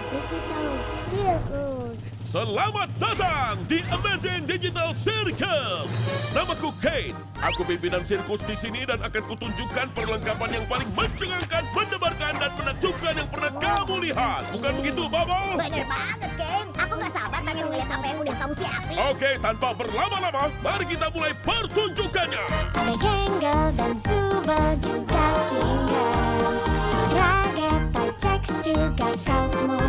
Digital Circus. Selamat datang di Amazing Digital Circus. Namaku Kane. Aku pimpinan sirkus di sini dan akan kutunjukkan perlengkapan yang paling mencengangkan, mendebarkan dan menakjubkan yang pernah kamu lihat. Bukan begitu, Bobo? Bener banget, Ken. Aku gak sabar pengen ngeliat apa yang udah kamu siapin. Oke, tanpa berlama-lama, mari kita mulai pertunjukannya. Ada Jengle dan Zuba juga Kingdom. Ragetta Jax juga Kaufmo.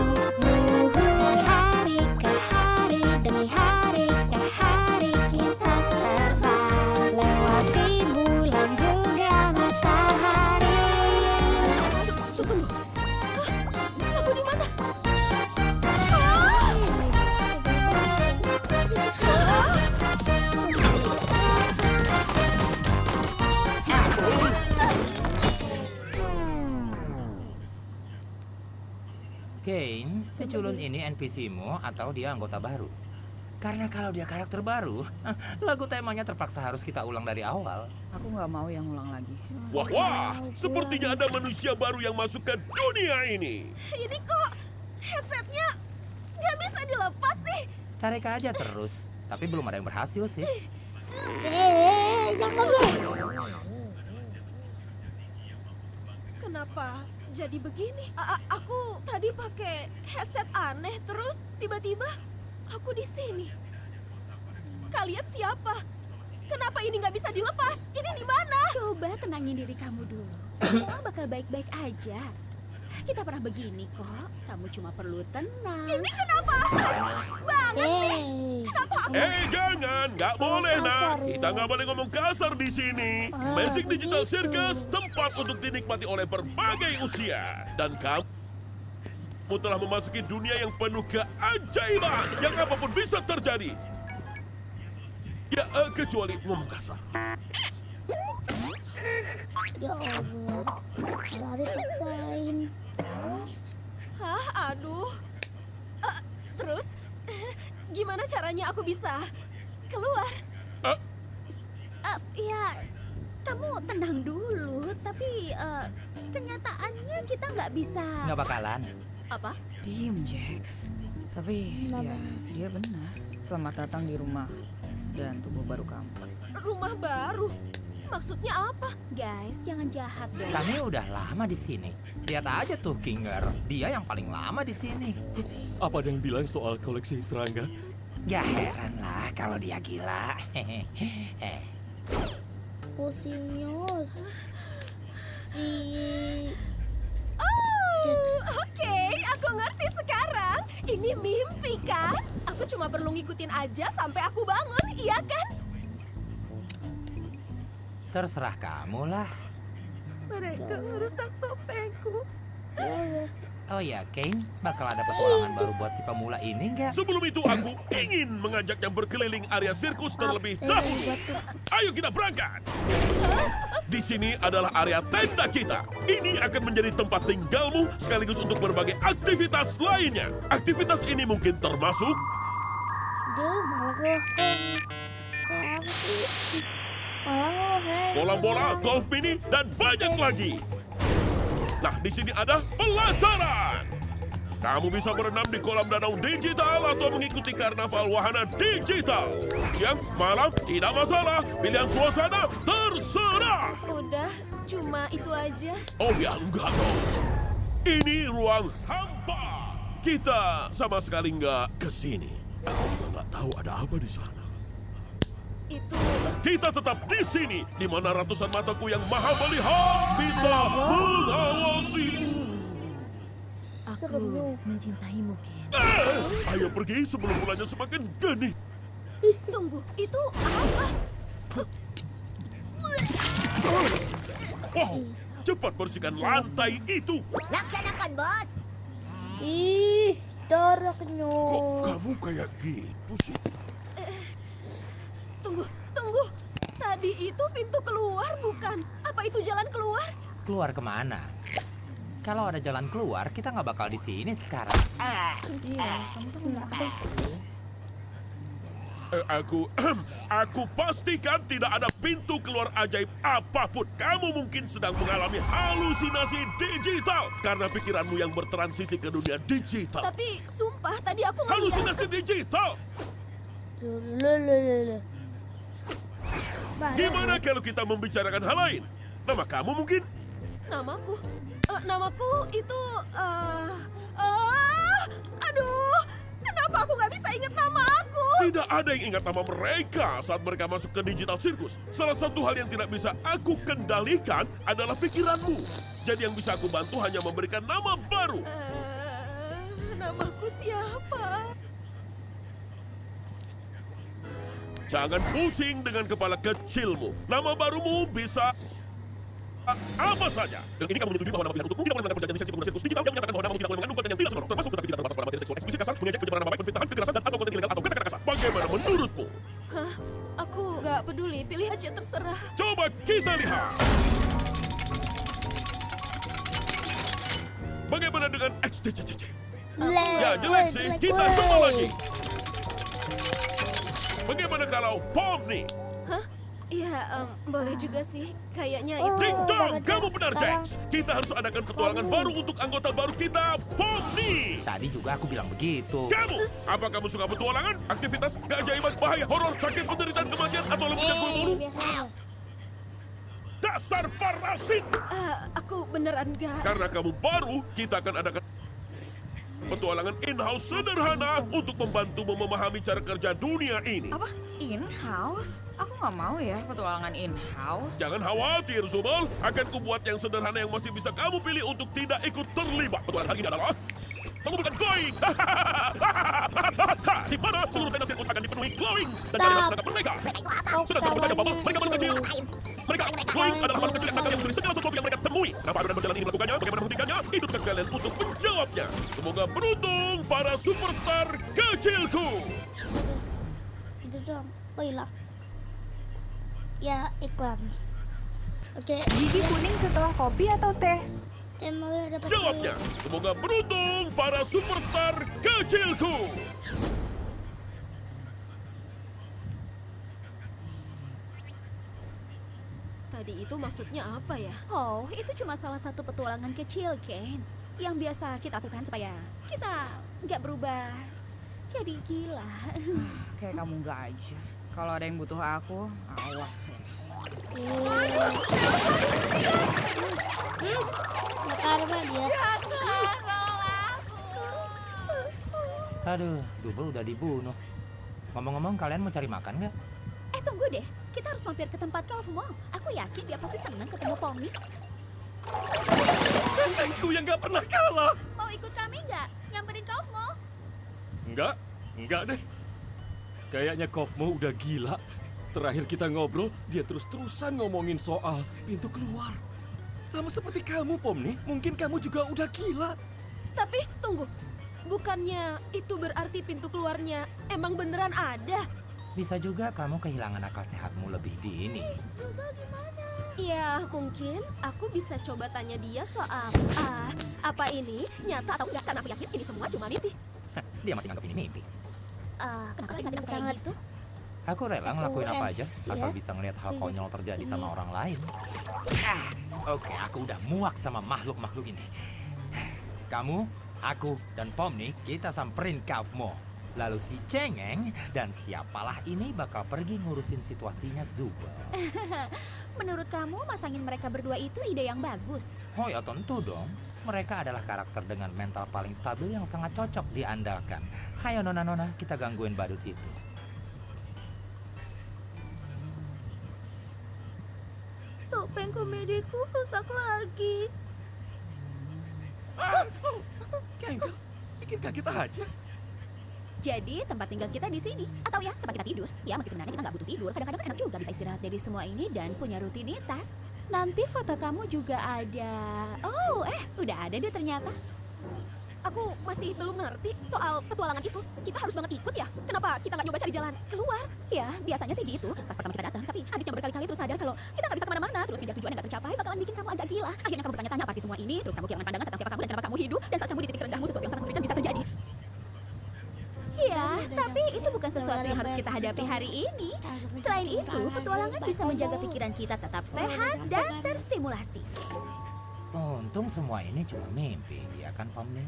Hari ke hari demi hari ke hari kita terbang. Lewati bulan juga matahari. Tunggu. Aku di mana? Kane, si culun ini NPC-mu atau dia anggota baru? Karena kalau dia karakter baru, lagu temanya terpaksa harus kita ulang dari awal. Aku nggak mau yang ulang lagi. Wah, sepertinya ada manusia baru yang masuk ke dunia ini. Ini kok headsetnya nggak bisa dilepas sih. Tarik aja terus, tapi belum ada yang berhasil sih. Jangan lu. Kenapa jadi begini? Aku tadi pakai headset aneh terus tiba-tiba aku di sini. Kalian siapa? Kenapa ini nggak bisa dilepas? Ini di mana? Coba tenangin diri kamu dulu. Semua bakal baik-baik aja. Kita pernah begini kok. Kamu cuma perlu tenang. Ini kenapa? Banget sih. Kenapa aku? Jangan, nggak boleh nak. Kita nggak boleh ngomong kasar di sini. Amazing Digital Circus, tempat untuk dinikmati oleh berbagai usia. Dan kamu telah memasuki dunia yang penuh keajaiban, yang apapun bisa terjadi. Ya, kecuali ngomong kasar. Ya Allah, lari paksain. Hah, aduh. Terus, gimana caranya aku bisa keluar? Ya, kamu tenang dulu. Tapi kenyataannya kita nggak bisa. Nggak bakalan. Apa? Diem, Jax. Tapi ya, dia benar. Selamat datang di rumah dan tubuh baru kamu. Rumah baru? Maksudnya apa? Guys, jangan jahat dong. Kami udah lama di sini. Lihat aja tuh Kinger, dia yang paling lama di sini. Apa ada yang bilang soal koleksi serangga? Ya heran lah kalau dia gila. Pusingnyos. Si Oke, aku ngerti sekarang. Ini mimpi kan? Aku cuma perlu ngikutin aja sampai aku bangun, iya kan? Terserah kamu lah. Mereka ngerusak topengku. Oh ya, Kane, bakal ada petualangan baru buat si pemula ini nggak? Sebelum itu aku ingin mengajaknya berkeliling area sirkus terlebih dahulu. Ayo kita berangkat. Di sini adalah area tenda kita. Ini akan menjadi tempat tinggalmu sekaligus untuk berbagai aktivitas lainnya. Aktivitas ini mungkin termasuk dia malah goheng. Kayak apa sih? Malah goheng. bola bola, golf mini, dan banyak lagi. Nah, di sini ada pelataran. Kamu bisa berenam di kolam danau digital atau mengikuti karnaval wahana digital. Siang, malam, tidak masalah. Pilihan suasana terserah. Udah, cuma itu aja. Oh ya, enggak dong. Ini ruang hampa. Kita sama sekali nggak ke sini. Aku juga nggak tahu ada apa di sana. Itu Kita tetap di sini, di mana ratusan mataku yang maha melihat bisa mengawasi. Aku mencintaimu, Ken. Ayo pergi sebelum bulannya semakin genit. Tunggu, itu apa? Wow, cepat bersihkan lantai itu. Laksanakan, bos. Ih, Kok darahnya. kamu kayak gitu sih? Tunggu. Tadi itu pintu keluar bukan? Apa itu jalan keluar? Keluar kemana? Kalau ada jalan keluar, kita nggak bakal di sini sekarang. Iya, kamu tuh nggak tahu. Aku pastikan tidak ada pintu keluar ajaib apapun. Kamu mungkin sedang mengalami halusinasi digital karena pikiranmu yang bertransisi ke dunia digital. Tapi sumpah tadi aku ngeliat. Halusinasi digital. Lululululu. Gimana kalau kita membicarakan hal lain? Nama kamu mungkin? Namaku itu, aduh, kenapa aku nggak bisa ingat nama aku? Tidak ada yang ingat nama mereka saat mereka masuk ke digital sirkus. Salah satu hal yang tidak bisa aku kendalikan adalah pikiranmu. Jadi yang bisa aku bantu hanya memberikan nama baru. Namaku siapa? Jangan pusing dengan kepala kecilmu. Nama barumu bisa apa saja. Dan ini kamu menyetujui bahwa nama pilihan untukmu tidak boleh melanggar perjanjian lisensi penggunaan sirkus digital yang menyatakan bahwa namamu tidak boleh mengandung konten yang tidak senonoh, termasuk tentang tidak terbatas pada materi seksual eksplisit, kasar, mengejek, pencemaran nama baik, penfitnahan, kekerasan, dan atau konten ilegal atau kata-kata kasar. Bagaimana menurutmu? Hah? Aku nggak peduli, pilih aja terserah. Coba kita lihat. Bagaimana dengan XDCCC? Ya jelek sih, kita coba lagi. Bagaimana kalau Pomni? Hah? Iya, boleh juga sih. Kayaknya itu. Ding dong, kamu benar, Jax. Kita harus adakan petualangan baru untuk anggota baru kita, Pomni. Tadi juga aku bilang begitu. Kamu, apa kamu suka petualangan, aktivitas, keajaiban, bahaya, horor, sakit, penderitaan, kematian, atau lebih yang buru? Biasanya. Dasar parasit! Aku beneran nggak. Karena kamu baru, kita akan adakan petualangan in-house sederhana untuk membantu memahami cara kerja dunia ini. Apa? In-house? Aku nggak mau ya petualangan in-house. Jangan khawatir, Zubal. Akan kubuat yang sederhana yang masih bisa kamu pilih untuk tidak ikut terlibat. Petualangan hari ini adalah mengumpulkan glowing. Di mana seluruh tenda sirkus akan dipenuhi glowing dan dari menangkap mereka. Sedang kamu bertanya, Bubble, mereka makhluk kecil. Mereka, glowing adalah makhluk kecil yang nakal yang mencuri segala sesuatu yang mereka temui. Kenapa adonan berjalan ini melakukannya? Bagaimana menghentikannya? Itu tugas kalian untuk menjawabnya. Semoga beruntung para superstar kecilku. Itu dong. Oh hilang. Ya iklan. Oke. Gigi kuning setelah kopi atau teh? Channel dapat. Jawabnya. Semoga beruntung para superstar kecilku. Tadi itu maksudnya apa ya? Oh, itu cuma salah satu petualangan kecil, Ken. Yang biasa kita lakukan supaya kita nggak berubah jadi gila. Kayak kamu nggak aja. Kalau ada yang butuh aku, awas ya. Karma dia. Aduh, Zubal udah dibunuh. Ngomong-ngomong, kalian mau cari makan nggak? Tunggu deh. Kita harus mampir ke tempat Kauf Mo. Aku yakin dia pasti senang ketemu Pomni. Bentengku yang nggak pernah kalah. Mau ikut kami nggak? Nyamperin Kauf Mo? Enggak deh. Kayaknya Kofmo udah gila. Terakhir kita ngobrol, dia terus-terusan ngomongin soal pintu keluar. Sama seperti kamu, Pomni. Mungkin kamu juga udah gila. Tapi tunggu, bukannya itu berarti pintu keluarnya emang beneran ada? Bisa juga kamu kehilangan akal sehatmu lebih dini. Ya, mungkin aku bisa coba tanya dia soal apa ini nyata atau enggak, karena aku yakin ini semua cuma mimpi. Dia masih nganggap ini mimpi. Kenapa sih nggak kayak gitu? Aku rela ngelakuin apa aja, SOS, asal ya. bisa ngelihat hal konyol terjadi Ini. sama orang lain. Oke, aku udah muak sama makhluk-makhluk ini. Kamu, aku, dan Pomni, kita samperin Kauf Mo. Lalu si Cengeng dan siapalah ini bakal pergi ngurusin situasinya Zubal. Menurut kamu masangin mereka berdua itu ide yang bagus? Oh ya tentu dong. Mereka adalah karakter dengan mental paling stabil yang sangat cocok diandalkan. Hayo nona-nona, kita gangguin badut itu. Topeng komediku rusak lagi. Kengkel, bikin kaget aja. Jadi tempat tinggal kita di sini, atau ya tempat kita tidur. Ya meski sebenarnya kita nggak butuh tidur, kadang-kadang enak juga bisa istirahat dari semua ini dan punya rutinitas. Nanti foto kamu juga ada. Oh, udah ada deh ternyata. Aku masih belum ngerti soal petualangan itu. Kita harus banget ikut ya? Kenapa kita nggak nyoba cari jalan keluar? Ya, biasanya sih gitu. Pas pertama kita datang, tapi habisnya berkali-kali terus sadar kalau kita nggak bisa kemana-mana. Terus pijak tujuan yang nggak tercapai bakalan bikin kamu agak gila. Akhirnya kamu bertanya-tanya apa sih semua ini. Terus kamu kehilangan pandangan tentang siapa kamu dan kenapa kamu hidup. Dan saat kamu di titik terendahmu, sesuatu yang sangat mengerikan bisa terjadi. Iya, tapi itu bukan sesuatu yang harus kita hadapi hari ini. Selain itu, petualangan bisa menjaga pikiran kita tetap sehat dan terstimulasi. Untung semua ini cuma mimpi, ya kan Pomni?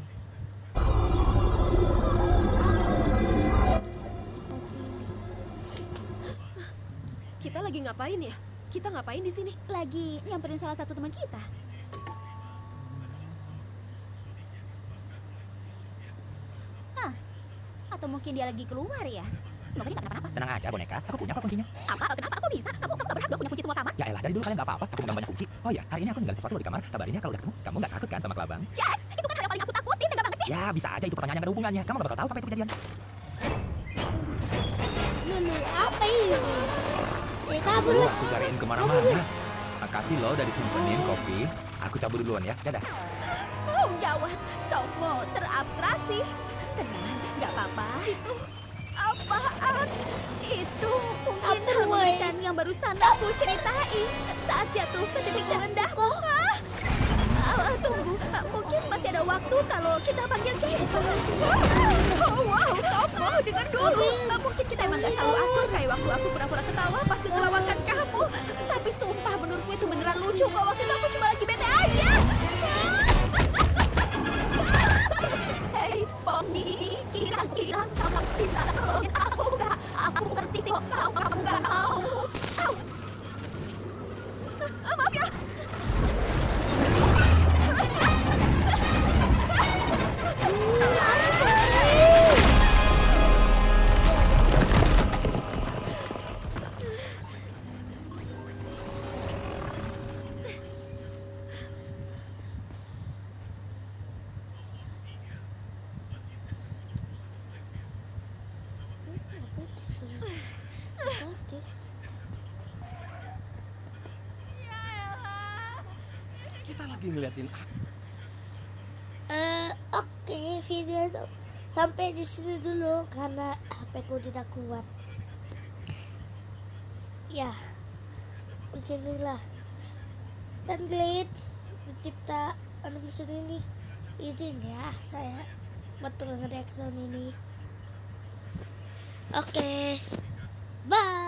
Kita lagi ngapain ya? Kita ngapain di sini? Lagi nyamperin salah satu teman kita. Hah? Atau mungkin dia lagi keluar ya? Semoga dia gak kenapa-napa. Tenang aja boneka, aku punya kok kuncinya. Apa? Kenapa? Kok bisa? Kamu gak berhak dong punya kunci semua kamar? Ya elah, dari dulu kalian gak apa-apa, aku megang banyak kunci. Oh ya, hari ini aku ninggalin sesuatu di kamar. Kabarin ya kalau udah ketemu, kamu gak takut kan sama kelabang? Jess, itu kan hal yang paling aku takutin. Tega banget sih. Ya bisa aja, itu pertanyaan yang ada hubungannya. Kamu gak bakal tahu sampai itu kejadian. Menu apa ini? Ya kabur Dulu lah. aku cariin kemana-mana. Makasih lo udah disimpenin kopi. Aku cabut duluan ya, dadah. Oh, gawat. Kau mau terabstraksi. Tenang, gak apa-apa. Itu apaan? Itu mungkin Apa, hal Boy? mengerikan yang barusan aku ceritain saat jatuh ke titik terendah. Tunggu, mungkin masih ada waktu kalau kita panggil Kate. Oh, wow, kamu dengar dulu. Mungkin kita emang gak selalu akur kayak waktu aku pura-pura ketawa pas ngelawakan kamu. Tapi sumpah menurutku itu beneran lucu kok. Waktu itu aku cuma lagi bete aja. Hei, Pomni, kira-kira kamu bisa tolongin aku nggak? Aku ngerti kok kamu nggak mau. Au. Maaf ya. Kita lagi ngeliatin apa? Oke, video itu sampai di sini dulu karena HP ku tidak kuat. Ya, beginilah. Dan Glitch pencipta animasi ini izin ya saya buat reaction ini. Oke, bye.